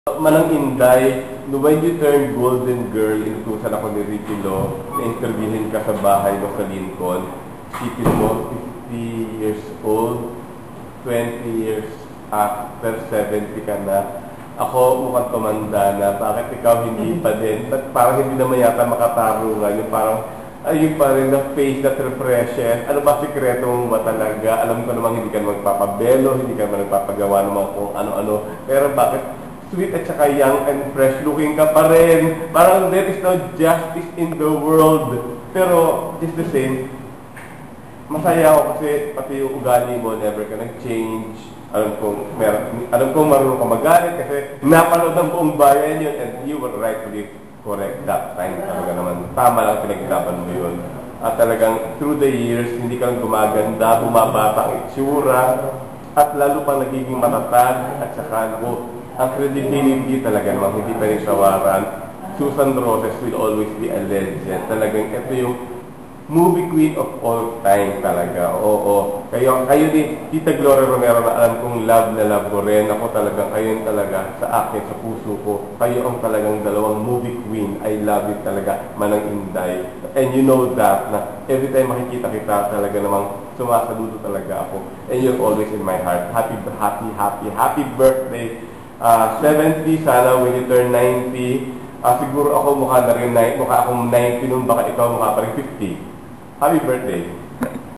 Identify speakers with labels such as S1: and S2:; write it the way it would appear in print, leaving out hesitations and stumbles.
S1: Manang Inday, when you turn golden girl, inutusan ako ni Ricky Lo na interviewin ka sa bahay mo sa Lincoln. Sipin mo, 50 years old, 20 years after 70 ka na. Ako mukhang tumanda na, bakit ikaw hindi pa din? Ba't parang hindi naman yata makatarungan? Yung parang, ayun pa rin na face that refreshes. Ano ba sikreto mo ba talaga? Alam ko namang hindi ka magpapabelo, hindi ka magpapagawa naman kung ano-ano. Pero bakit sweet at saka young and fresh looking ka pa rin? Parang there is no justice in the world. Pero just the same, masaya ako kasi pati yung ugali mo, never ka nag-change. Alam kong marunong ka magalit kasi napanood ng buong bayan yun and you were rightfully correct that time. Talaga naman, tama lang pinaglaban mo yun. At talagang through the years, hindi ka lang gumaganda, bumabata ang itsura, at lalo pang nagiging matatag at saka ang credibility talaga naman hindi pa rin sawaran. Susan Roses will always be a legend. Talagang ito yung movie queen of all time talaga. Oo. Kayo din, Tita Gloria Romero, na alam kong love na love ko rin. Ako talagang, kayo talaga sa akin, sa puso ko. Kayo ang talagang dalawang movie queen. I love it talaga, Manang Inday. And you know that, na every time makikita kita, talaga namang sumasaludo talaga ako. And you're always in my heart. Happy birthday. 70, sana when you turn 90. Siguro ako mukha akong 90 nun, baka ikaw mukha pa rin 50. Happy birthday.